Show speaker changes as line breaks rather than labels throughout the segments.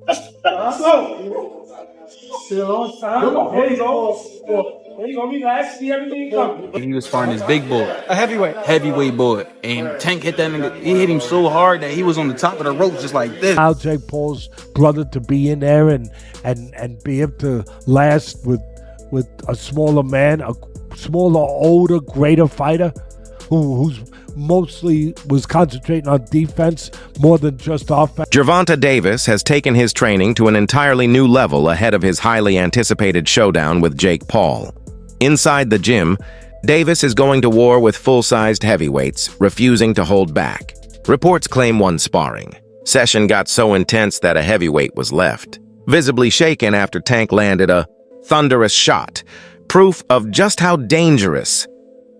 He was fighting his big boy, a heavyweight boy, and Tank hit that nigga. He hit him so hard that he was on the top of the rope just like this.
Allow Jake Paul's brother to be in there and be able to last with a smaller man, a smaller, older, greater fighter who's mostly was concentrating on defense more than just offense.
Gervonta Davis has taken his training to an entirely new level ahead of his highly anticipated showdown with Jake Paul. Inside the gym, Davis is going to war with full-sized heavyweights, refusing to hold back. Reports claim one sparring session got so intense that a heavyweight was left, visibly shaken after Tank landed a thunderous shot, proof of just how dangerous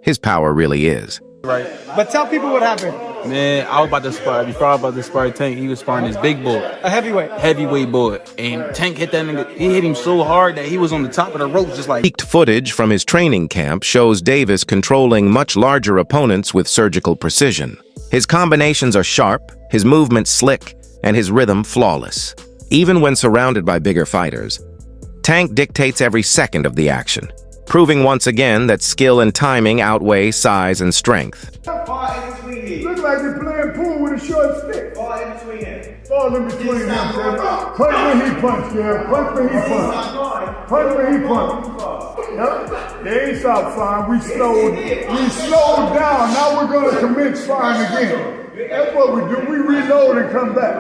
his power really is.
Right. But tell people what happened.
Man, I was about to spar. Before I was about to spar Tank, he was sparring his big boy,
a heavyweight
boy, and Tank hit that nigga. He hit him so hard that he was on the top of the rope just like.
Leaked footage from his training camp shows Davis controlling much larger opponents with surgical precision. His combinations are sharp, his movement slick, and his rhythm flawless. Even when surrounded by bigger fighters, Tank dictates every second of the action, proving once again that skill and timing outweigh size and strength.
Look like you're playing pool with a short stick. Ball in between him. Ball in between him. Punch when he punch, yeah. Punch when he punch. Punch when he punch. Yep. They ain't stopped firing. We slowed down. Now we're gonna commence firing again. That's what we do. We reload and come back.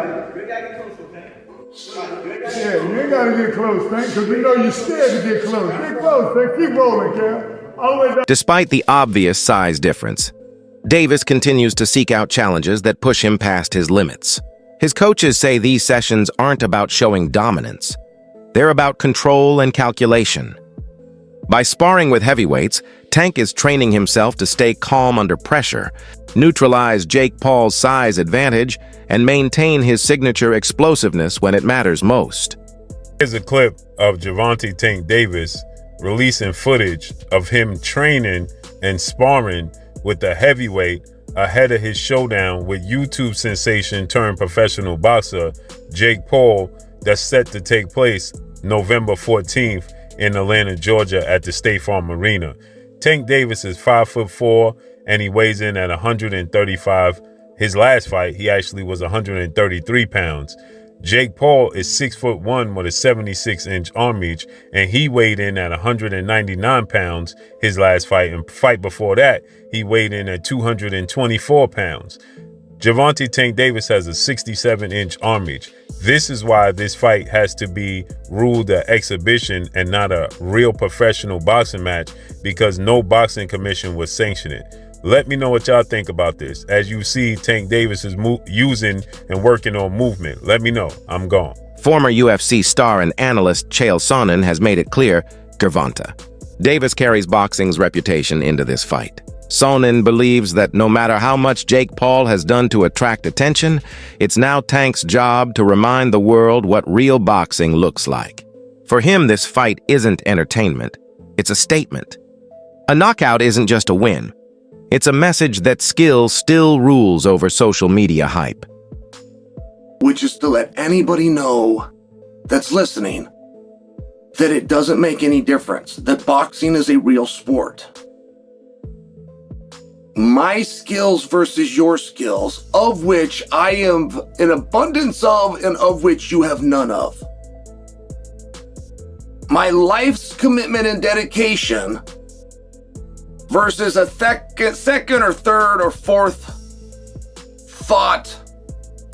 Yeah, you ain't gotta get close, Tank, because we know you're scared to get close. Get close, Tank. Keep rolling, Cam.
Despite the obvious size difference, Davis continues to seek out challenges that push him past his limits. His coaches say these sessions aren't about showing dominance. They're about control and calculation. By sparring with heavyweights, Tank is training himself to stay calm under pressure, neutralize Jake Paul's size advantage, and maintain his signature explosiveness when it matters most.
Here's a clip of Gervonta Tank Davis releasing footage of him training and sparring with the heavyweight ahead of his showdown with YouTube sensation turned professional boxer Jake Paul that's set to take place November 14th in Atlanta, Georgia at the State Farm Arena. Tank Davis is 5'4" and he weighs in at 135. His last fight, he actually was 133 pounds. Jake Paul is 6'1" with a 76-inch arm reach, and he weighed in at 199 pounds his last fight. And fight before that, he weighed in at 224 pounds. Gervonta Tank Davis has a 67-inch arm reach. This is why this fight has to be ruled an exhibition and not a real professional boxing match, because no boxing commission would sanction it. Let me know what y'all think about this. As you see, Tank Davis is using and working on movement. Let me know. I'm gone.
Former UFC star and analyst Chael Sonnen has made it clear, Gervonta Davis carries boxing's reputation into this fight. Sonnen believes that no matter how much Jake Paul has done to attract attention, it's now Tank's job to remind the world what real boxing looks like. For him, this fight isn't entertainment. It's a statement. A knockout isn't just a win. It's a message that skill still rules over social media hype.
Which is to let anybody know that's listening that it doesn't make any difference, that boxing is a real sport. My skills versus your skills, of which I am an abundance of and of which you have none of. My life's commitment and dedication versus a second or third or fourth thought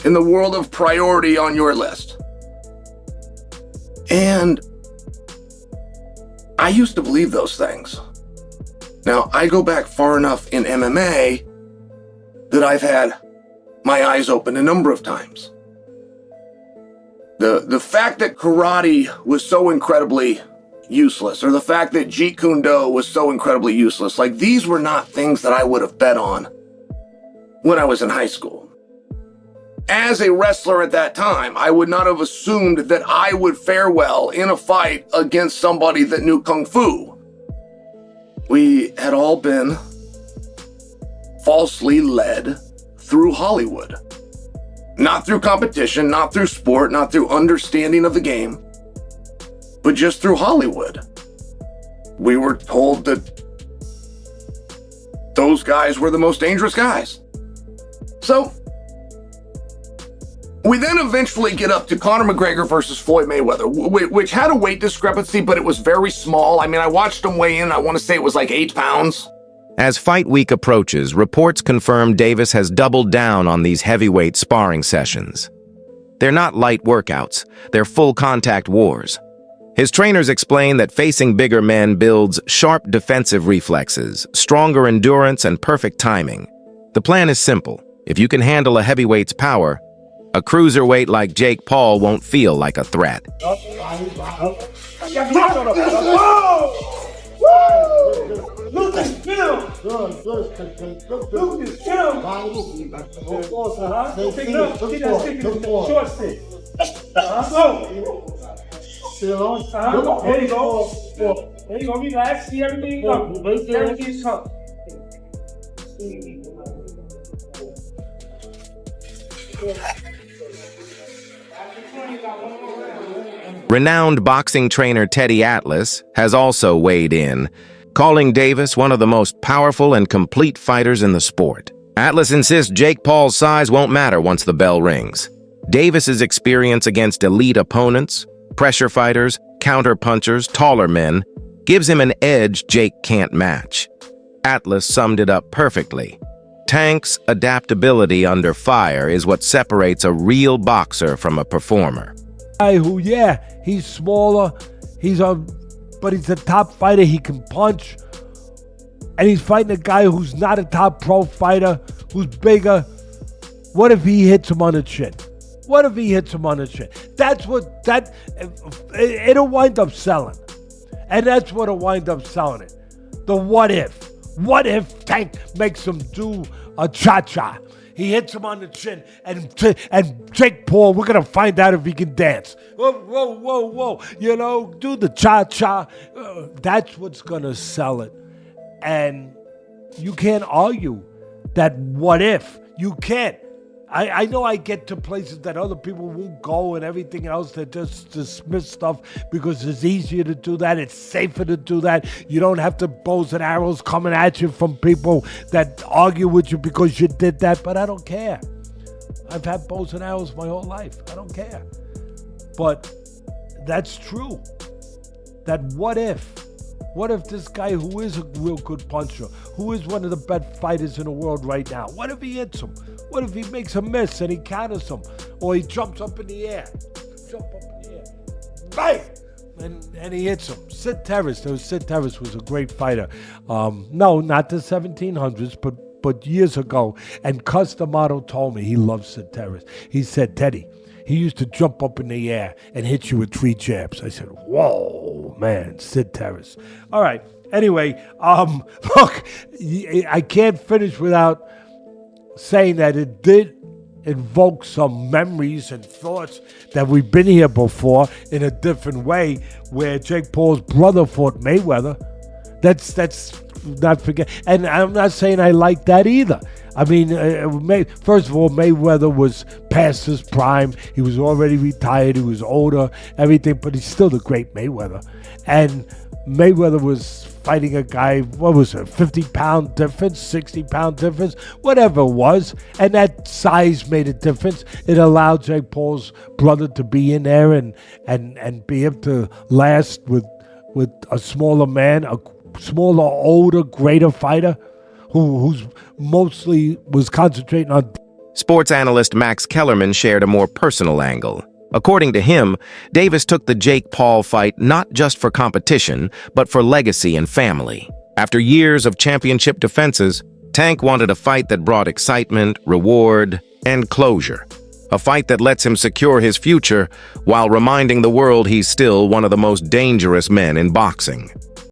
in the world of priority on your list. And I used to believe those things. Now, I go back far enough in MMA that I've had my eyes open a number of times. The fact that karate was so incredibly useless, or the fact that Jeet Kune Do was so incredibly useless, like these were not things that I would have bet on when I was in high school. As a wrestler at that time, I would not have assumed that I would fare well in a fight against somebody that knew Kung Fu. We had all been falsely led through Hollywood. Not through competition, not through sport, not through understanding of the game, but just through Hollywood. We were told that those guys were the most dangerous guys. So, we then eventually get up to Conor McGregor versus Floyd Mayweather, which had a weight discrepancy, but it was very small. I mean, I watched him weigh in, I want to say it was like 8 pounds.
As fight week approaches, reports confirm Davis has doubled down on these heavyweight sparring sessions. They're not light workouts, they're full contact wars. His trainers explain that facing bigger men builds sharp defensive reflexes, stronger endurance, and perfect timing. The plan is simple. If you can handle a heavyweight's power, a cruiserweight like Jake Paul won't feel like a threat.
Lucas, get him! Lucas, get him! Pick it up, get that stick in the short stick. Go! There you go. There you go, relax, see everything go. Everything's up.
Renowned boxing trainer Teddy Atlas has also weighed in, calling Davis one of the most powerful and complete fighters in the sport. Atlas insists Jake Paul's size won't matter once the bell rings. Davis's experience against elite opponents, pressure fighters, counter-punchers, taller men, gives him an edge Jake can't match. Atlas summed it up perfectly. Tank's adaptability under fire is what separates a real boxer from a performer.
Guy who, yeah, he's smaller, but he's a top fighter, he can punch. And he's fighting a guy who's not a top pro fighter, who's bigger. What if he hits him on the chin? What if he hits him on the chin? It'll wind up selling. And that's what'll wind up selling it. The what if. What if Tank makes him do a cha-cha? He hits him on the chin, and Jake Paul, we're going to find out if he can dance. Whoa, whoa, whoa, whoa. You know, do the cha-cha. That's what's going to sell it. And you can't argue that what if. You can't. I know I get to places that other people won't go and everything else. They just dismiss stuff because it's easier to do that. It's safer to do that. You don't have to bows and arrows coming at you from people that argue with you because you did that. But I don't care. I've had bows and arrows my whole life. I don't care. But that's true. That what if? What if this guy who is a real good puncher, who is one of the best fighters in the world right now, what if he hits him? What if he makes a miss and he counters him? Or he jumps up in the air. Bang! And he hits him. Sid Terrace was a great fighter. No, not the 1700s, but years ago. And Customato told me he loves Sid Terrace. He said, Teddy, he used to jump up in the air and hit you with 3 jabs. I said, whoa, man, Sid Terrace. All right. Anyway, look, I can't finish without saying that it did invoke some memories and thoughts that we've been here before in a different way, where Jake Paul's brother fought Mayweather. That's not forget. And I'm not saying I like that either. I mean, first of all, Mayweather was past his prime. He was already retired. He was older, everything, but he's still the great Mayweather. And Mayweather was fighting a guy, what was it, 50-pound difference, 60-pound difference, whatever it was. And that size made a difference. It allowed Jake Paul's brother to be in there and be able to last with a smaller man, a smaller, older, greater fighter who's mostly was concentrating on.
Sports analyst Max Kellerman shared a more personal angle. According to him, Davis took the Jake Paul fight not just for competition, but for legacy and family. After years of championship defenses, Tank wanted a fight that brought excitement, reward, and closure. A fight that lets him secure his future while reminding the world he's still one of the most dangerous men in boxing.